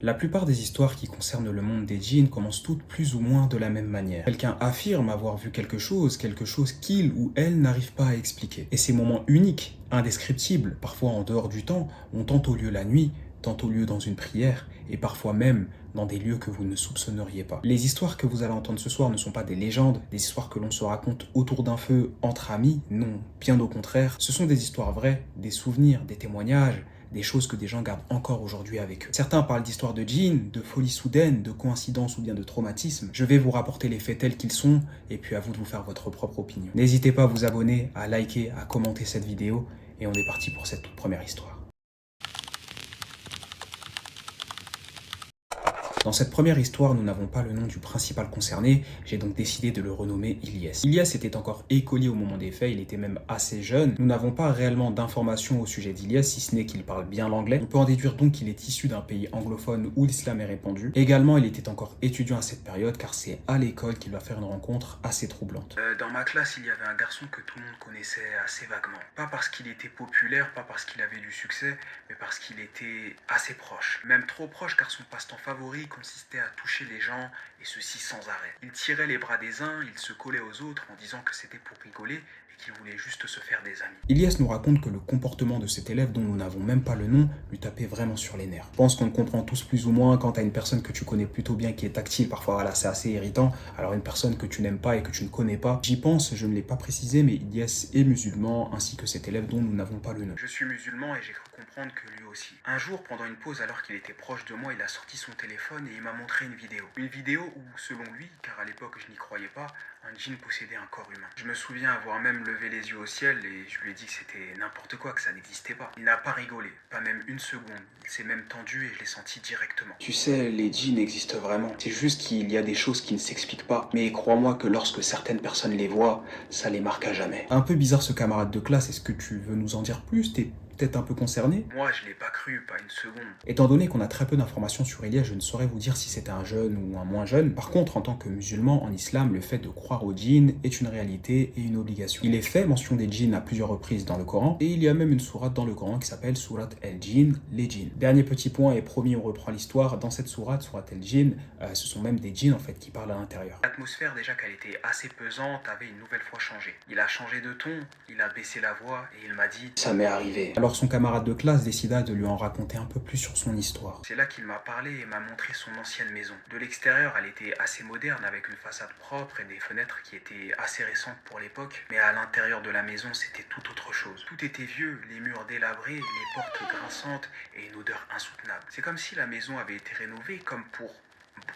La plupart des histoires qui concernent le monde des djinns commencent toutes plus ou moins de la même manière. Quelqu'un affirme avoir vu quelque chose qu'il ou elle n'arrive pas à expliquer. Et ces moments uniques, indescriptibles, parfois en dehors du temps, ont tantôt lieu la nuit, tantôt lieu dans une prière, et parfois même dans des lieux que vous ne soupçonneriez pas. Les histoires que vous allez entendre ce soir ne sont pas des légendes, des histoires que l'on se raconte autour d'un feu entre amis, non, bien au contraire. Ce sont des histoires vraies, des souvenirs, des témoignages, des choses que des gens gardent encore aujourd'hui avec eux. Certains parlent d'histoires de djinns, de folie soudaine, de coïncidence ou bien de traumatisme. Je vais vous rapporter les faits tels qu'ils sont, et puis à vous de vous faire votre propre opinion. N'hésitez pas à vous abonner, à liker, à commenter cette vidéo, et on est parti pour cette toute première histoire. Dans cette première histoire, nous n'avons pas le nom du principal concerné, j'ai donc décidé de le renommer Ilyes. Ilyes était encore écolier au moment des faits, il était même assez jeune. Nous n'avons pas réellement d'informations au sujet d'Ilyes, si ce n'est qu'il parle bien l'anglais. On peut en déduire donc qu'il est issu d'un pays anglophone où l'islam est répandu. Également, il était encore étudiant à cette période, car c'est à l'école qu'il va faire une rencontre assez troublante. Dans ma classe, il y avait un garçon que tout le monde connaissait assez vaguement. Pas parce qu'il était populaire, pas parce qu'il avait du succès, mais parce qu'il était assez proche. Même trop proche, car son passe-temps favori consistait à toucher les gens, et ceci sans arrêt. Il tirait les bras des uns, il se collait aux autres en disant que c'était pour rigoler et qu'il voulait juste se faire des amis. Ilyes nous raconte que le comportement de cet élève dont nous n'avons même pas le nom lui tapait vraiment sur les nerfs. Je pense qu'on le comprend tous plus ou moins quand t'as une personne que tu connais plutôt bien qui est tactile, parfois voilà, c'est assez irritant, alors une personne que tu n'aimes pas et que tu ne connais pas. J'y pense, je ne l'ai pas précisé, mais Ilyes est musulman ainsi que cet élève dont nous n'avons pas le nom. Je suis musulman et j'ai cru comprendre que lui aussi. Un jour, pendant une pause alors qu'il était proche de moi, il a sorti son téléphone et il m'a montré une vidéo. Une vidéo où, selon lui, car à l'époque je n'y croyais pas, un djinn possédait un corps humain. Je me souviens avoir même levé les yeux au ciel et je lui ai dit que c'était n'importe quoi, que ça n'existait pas. Il n'a pas rigolé, pas même une seconde. Il s'est même tendu et je l'ai senti directement. Tu sais, les djinns existent vraiment. C'est juste qu'il y a des choses qui ne s'expliquent pas. Mais crois-moi que lorsque certaines personnes les voient, ça les marque à jamais. Un peu bizarre ce camarade de classe, est-ce que tu veux nous en dire plus? T'es peut-être un peu concerné? Moi, je l'ai pas cru, pas une seconde. Étant donné qu'on a très peu d'informations sur Ilyes, je ne saurais vous dire si c'était un jeune ou un moins jeune. Par contre, en tant que musulman, en islam, le fait de croire aux djinns est une réalité et une obligation. Il est fait mention des djinns à plusieurs reprises dans le Coran, et il y a même une sourate dans le Coran qui s'appelle Sourate el-Djinn, les djinns. Dernier petit point, et promis, on reprend l'histoire. Dans cette sourate, Sourate el-Djinn, ce sont même des djinns en fait qui parlent à l'intérieur. L'atmosphère, déjà qu'elle était assez pesante, avait une nouvelle fois changé. Il a changé de ton, il a baissé la voix, et il m'a dit « Ça m'est arrivé ». Alors son camarade de classe décida de lui en raconter un peu plus sur son histoire. C'est là qu'il m'a parlé et m'a montré son ancienne maison. De l'extérieur, elle était assez moderne avec une façade propre et des fenêtres qui étaient assez récentes pour l'époque. Mais à l'intérieur de la maison, c'était tout autre chose. Tout était vieux, les murs délabrés, les portes grinçantes et une odeur insoutenable. C'est comme si la maison avait été rénovée comme pour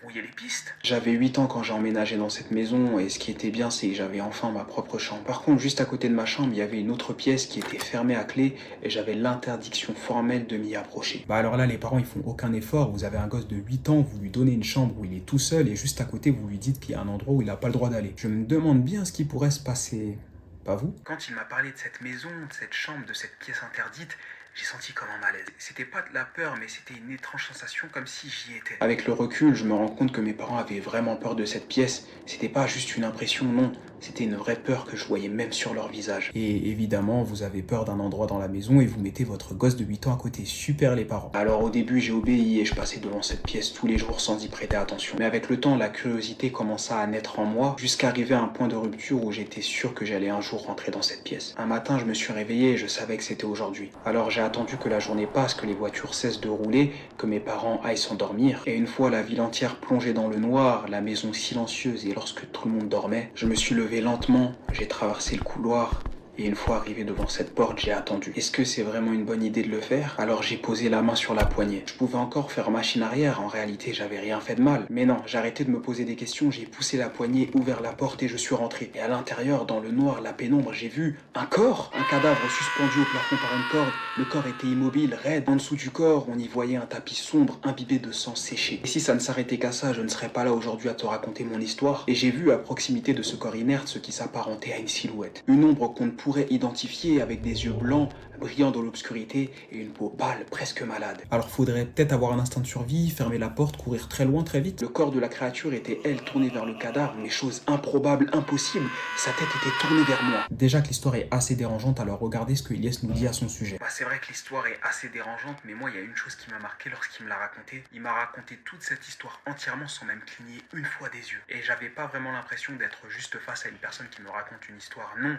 brouiller les pistes. J'avais 8 ans quand j'ai emménagé dans cette maison et ce qui était bien c'est que j'avais enfin ma propre chambre. Par contre juste à côté de ma chambre il y avait une autre pièce qui était fermée à clé et j'avais l'interdiction formelle de m'y approcher. Bah alors là les parents ils font aucun effort, vous avez un gosse de 8 ans, vous lui donnez une chambre où il est tout seul et juste à côté vous lui dites qu'il y a un endroit où il n'a pas le droit d'aller. Je me demande bien ce qui pourrait se passer. Pas vous? Quand il m'a parlé de cette maison, de cette chambre, de cette pièce interdite, j'ai senti comme un malaise. C'était pas de la peur, mais c'était une étrange sensation comme si j'y étais. Avec le recul, je me rends compte que mes parents avaient vraiment peur de cette pièce. C'était pas juste une impression, non. C'était une vraie peur que je voyais même sur leur visage. Et évidemment, vous avez peur d'un endroit dans la maison et vous mettez votre gosse de 8 ans à côté. Super les parents. Alors au début, j'ai obéi et je passais devant cette pièce tous les jours sans y prêter attention. Mais avec le temps, la curiosité commença à naître en moi jusqu'à arriver à un point de rupture où j'étais sûr que j'allais un jour rentrer dans cette pièce. Un matin, je me suis réveillé et je savais que c'était aujourd'hui. Alors j'ai attendu que la journée passe, que les voitures cessent de rouler, que mes parents aillent s'endormir. Et une fois la ville entière plongée dans le noir, la maison silencieuse et lorsque tout le monde dormait, je me suis levé lentement, j'ai traversé le couloir. Et une fois arrivé devant cette porte, j'ai attendu. Est-ce que c'est vraiment une bonne idée de le faire? Alors j'ai posé la main sur la poignée. Je pouvais encore faire machine arrière, en réalité j'avais rien fait de mal. Mais non, j'ai arrêté de me poser des questions, j'ai poussé la poignée, ouvert la porte et je suis rentré. Et à l'intérieur, dans le noir, la pénombre, j'ai vu un corps. Un cadavre suspendu au plafond par une corde. Le corps était immobile, raide. En dessous du corps, on y voyait un tapis sombre, imbibé de sang séché. Et si ça ne s'arrêtait qu'à ça, je ne serais pas là aujourd'hui à te raconter mon histoire. Et j'ai vu à proximité de ce corps inerte ce qui s'apparentait à une silhouette. Une ombre qu'on ne pourrait identifier avec des yeux blancs, brillants dans l'obscurité et une peau pâle, presque malade. Alors faudrait peut-être avoir un instinct de survie, fermer la porte, courir très loin très vite. Le corps de la créature était elle tournée vers le cadavre, mais chose improbable, impossible, sa tête était tournée vers moi. Déjà que l'histoire est assez dérangeante, alors regardez ce que Ilyes nous dit à son sujet. C'est vrai que l'histoire est assez dérangeante, mais moi il y a une chose qui m'a marqué lorsqu'il me l'a raconté. Il m'a raconté toute cette histoire entièrement sans même cligner une fois des yeux. Et j'avais pas vraiment l'impression d'être juste face à une personne qui me raconte une histoire, non,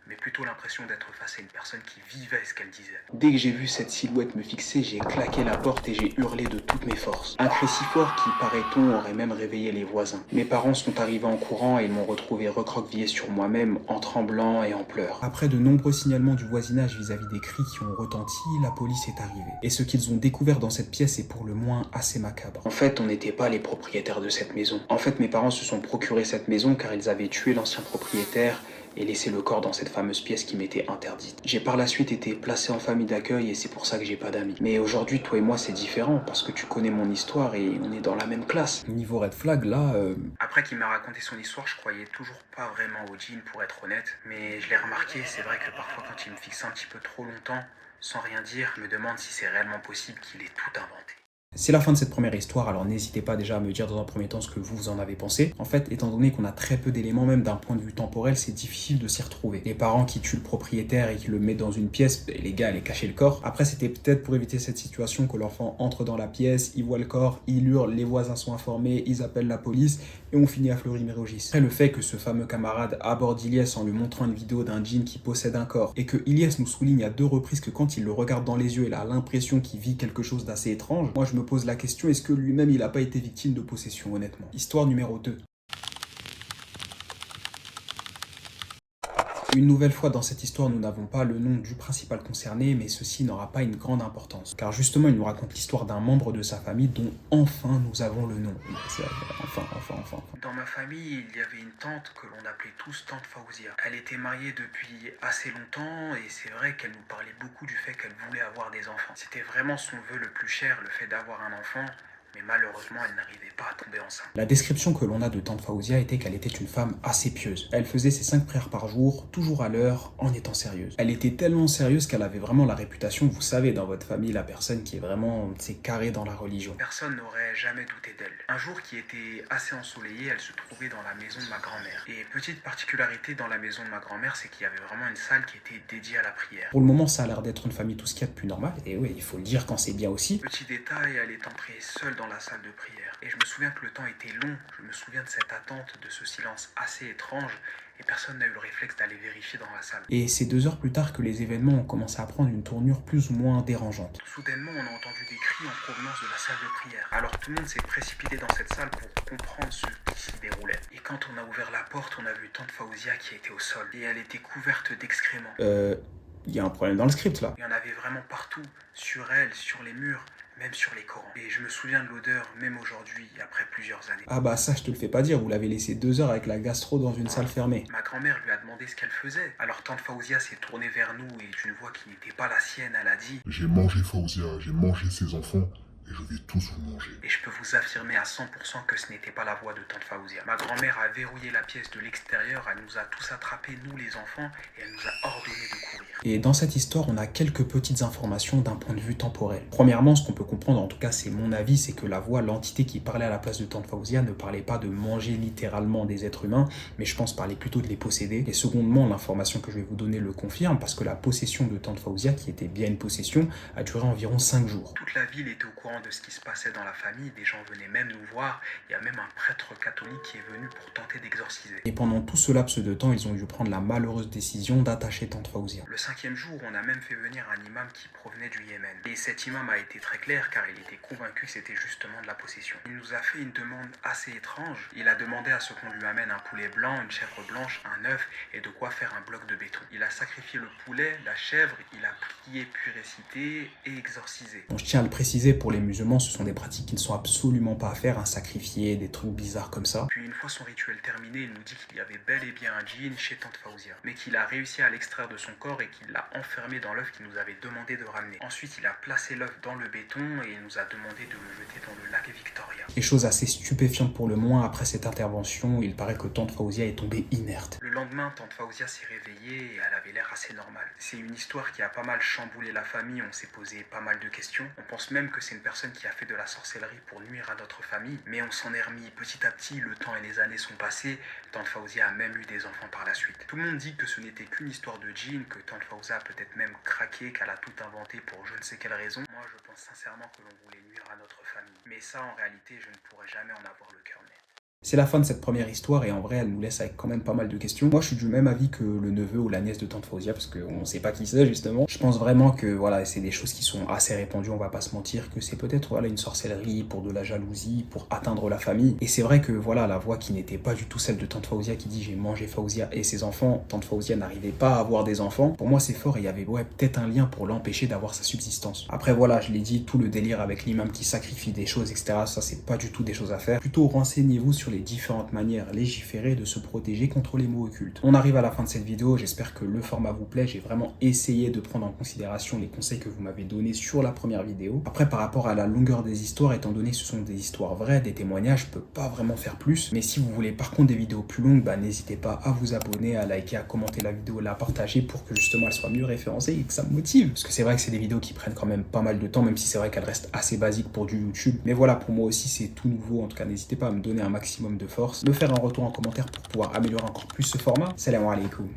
mais plutôt l'impression d'être face à une personne qui vivait ce qu'elle disait. Dès que j'ai vu cette silhouette me fixer, j'ai claqué la porte et j'ai hurlé de toutes mes forces. Un cri si fort qui, paraît-on, aurait même réveillé les voisins. Mes parents sont arrivés en courant et ils m'ont retrouvé recroquevillé sur moi-même, en tremblant et en pleurs. Après de nombreux signalements du voisinage vis-à-vis des cris qui ont retenti, la police est arrivée. Et ce qu'ils ont découvert dans cette pièce est pour le moins assez macabre. En fait, on n'était pas les propriétaires de cette maison. En fait, mes parents se sont procuré cette maison car ils avaient tué l'ancien propriétaire et laissé le corps dans cette fameuse pièce qui m'était interdite. J'ai par la suite été placé en famille d'accueil et c'est pour ça que j'ai pas d'amis. Mais aujourd'hui, toi et moi, c'est différent parce que tu connais mon histoire et on est dans la même classe. Niveau red flag, là... Après qu'il m'a raconté son histoire, je croyais toujours pas vraiment au djinn pour être honnête. Mais je l'ai remarqué, c'est vrai que parfois quand il me fixe un petit peu trop longtemps, sans rien dire, je me demande si c'est réellement possible qu'il ait tout inventé. C'est la fin de cette première histoire, alors n'hésitez pas déjà à me dire dans un premier temps ce que vous en avez pensé. En fait, étant donné qu'on a très peu d'éléments, même d'un point de vue temporel, c'est difficile de s'y retrouver. Les parents qui tuent le propriétaire et qui le mettent dans une pièce, les gars allaient cacher le corps. Après, c'était peut-être pour éviter cette situation que l'enfant entre dans la pièce, il voit le corps, il hurle, les voisins sont informés, ils appellent la police et on finit à Fleury-Mérogis. Après, le fait que ce fameux camarade aborde Ilyes en lui montrant une vidéo d'un djinn qui possède un corps et que Ilyes nous souligne à 2 reprises que quand il le regarde dans les yeux, il a l'impression qu'il vit quelque chose d'assez étrange, moi je me pose la question, est-ce que lui-même il n'a pas été victime de possession, honnêtement. Histoire numéro 2. Une nouvelle fois dans cette histoire, nous n'avons pas le nom du principal concerné, mais ceci n'aura pas une grande importance. Car justement, il nous raconte l'histoire d'un membre de sa famille dont enfin nous avons le nom. Enfin. Dans ma famille, il y avait une tante que l'on appelait tous tante Faouzia. Elle était mariée depuis assez longtemps et c'est vrai qu'elle nous parlait beaucoup du fait qu'elle voulait avoir des enfants. C'était vraiment son vœu le plus cher, le fait d'avoir un enfant. Mais malheureusement, elle n'arrivait pas à tomber enceinte. La description que l'on a de tante Faouzia était qu'elle était une femme assez pieuse. Elle faisait ses 5 prières par jour, toujours à l'heure, en étant sérieuse. Elle était tellement sérieuse qu'elle avait vraiment la réputation, vous savez, dans votre famille, la personne qui est vraiment, carrée dans la religion. Personne n'aurait jamais douté d'elle. Un jour qui était assez ensoleillé, elle se trouvait dans la maison de ma grand-mère. Et petite particularité dans la maison de ma grand-mère, c'est qu'il y avait vraiment une salle qui était dédiée à la prière. Pour le moment, ça a l'air d'être une famille tout ce qu'il y a de plus normal. Et oui, il faut le dire quand c'est bien aussi. Petit détail, elle est entrée seule dans la salle de prière. Et je me souviens que le temps était long, je me souviens de cette attente, de ce silence assez étrange, et personne n'a eu le réflexe d'aller vérifier dans la salle. Et c'est 2 heures plus tard que les événements ont commencé à prendre une tournure plus ou moins dérangeante. Soudainement, on a entendu des cris en provenance de la salle de prière. Alors tout le monde s'est précipité dans cette salle pour comprendre ce qui s'y déroulait. Et quand on a ouvert la porte, on a vu tante Faouzia qui était au sol, et elle était couverte d'excréments. Il y a un problème dans le script là. Il y en avait vraiment partout, sur elle, sur les murs, même sur les Corans. Et je me souviens de l'odeur, même aujourd'hui, après plusieurs années. Ah bah ça, je te le fais pas dire, vous l'avez laissé 2 heures avec la gastro dans une salle fermée. Ma grand-mère lui a demandé ce qu'elle faisait. Alors tante Faouzia s'est tournée vers nous et d'une voix qui n'était pas la sienne, elle a dit: J'ai mangé Faouzia, j'ai mangé ses enfants. Et je vais tous vous manger. Et je peux vous affirmer à 100% que ce n'était pas la voix de tante Faouzia. Ma grand-mère a verrouillé la pièce de l'extérieur, elle nous a tous attrapés, nous les enfants, et elle nous a ordonné de courir. Et dans cette histoire, on a quelques petites informations d'un point de vue temporel. Premièrement, ce qu'on peut comprendre, en tout cas c'est mon avis, c'est que la voix, l'entité qui parlait à la place de tante Faouzia ne parlait pas de manger littéralement des êtres humains, mais je pense parlait plutôt de les posséder. Et secondement, l'information que je vais vous donner le confirme, parce que la possession de tante Faouzia, qui était bien une possession, a duré environ 5 jours. Toute la ville était au courant de ce qui se passait dans la famille, des gens venaient même nous voir, il y a même un prêtre catholique qui est venu pour tenter d'exorciser. Et pendant tout ce laps de temps, ils ont dû prendre la malheureuse décision d'attacher tante Faouzia. Le 5e jour, on a même fait venir un imam qui provenait du Yémen. Et cet imam a été très clair car il était convaincu que c'était justement de la possession. Il nous a fait une demande assez étrange. Il a demandé à ce qu'on lui amène un poulet blanc, une chèvre blanche, un œuf et de quoi faire un bloc de béton. Il a sacrifié le poulet, la chèvre, il a prié, puis récité et exorcisé. Bon, je tiens à le préciser, pour les musulmans, ce sont des pratiques qui ne sont absolument pas à faire, sacrifier, des trucs bizarres comme ça. Puis une fois son rituel terminé, il nous dit qu'il y avait bel et bien un djinn chez tante Faouzia, mais qu'il a réussi à l'extraire de son corps et qu'il l'a enfermé dans l'œuf qu'il nous avait demandé de ramener. Ensuite, il a placé l'œuf dans le béton et il nous a demandé de le jeter dans le lac Victoria. Et chose assez stupéfiante pour le moins, après cette intervention, il paraît que tante Faouzia est tombée inerte. Le lendemain, tante Faouzia s'est réveillée et elle avait l'air assez normale. C'est une histoire qui a pas mal chamboulé la famille, on s'est posé pas mal de questions. On pense même que c'est une personne qui a fait de la sorcellerie pour nuire à notre famille, mais on s'en est remis petit à petit, le temps et les années sont passés, tante Faouzia a même eu des enfants par la suite. Tout le monde dit que ce n'était qu'une histoire de djinn, que tante Faouzia a peut-être même craqué, qu'elle a tout inventé pour je ne sais quelle raison. Moi je pense sincèrement que l'on voulait nuire à notre famille. Mais ça en réalité je ne pourrais jamais en avoir le cœur net. C'est la fin de cette première histoire et en vrai elle nous laisse avec quand même pas mal de questions. Moi je suis du même avis que le neveu ou la nièce de tante Faouzia parce qu'on sait pas qui c'est justement. Je pense vraiment que voilà c'est des choses qui sont assez répandues, on va pas se mentir, que c'est peut-être voilà une sorcellerie pour de la jalousie, pour atteindre la famille. Et c'est vrai que voilà la voix qui n'était pas du tout celle de tante Faouzia qui dit j'ai mangé Faouzia et ses enfants, tante Faouzia n'arrivait pas à avoir des enfants. Pour moi c'est fort et il y avait peut-être un lien pour l'empêcher d'avoir sa subsistance. Après voilà je l'ai dit, tout le délire avec l'imam qui sacrifie des choses etc. Ça c'est pas du tout des choses à faire. Plutôt renseignez-vous sur les différentes manières légiférées de se protéger contre les mots occultes. On arrive à la fin de cette vidéo, j'espère que le format vous plaît, j'ai vraiment essayé de prendre en considération les conseils que vous m'avez donnés sur la première vidéo. Après par rapport à la longueur des histoires, étant donné que ce sont des histoires vraies, des témoignages, je peux pas vraiment faire plus, mais si vous voulez par contre des vidéos plus longues, n'hésitez pas à vous abonner, à liker, à commenter la vidéo, à la partager pour que justement elle soit mieux référencée et que ça me motive. Parce que c'est vrai que c'est des vidéos qui prennent quand même pas mal de temps, même si c'est vrai qu'elles restent assez basiques pour du YouTube. Mais voilà, pour moi aussi c'est tout nouveau, en tout cas n'hésitez pas à me donner un maximum de force, me faire un retour en commentaire pour pouvoir améliorer encore plus ce format. Salam alaikum.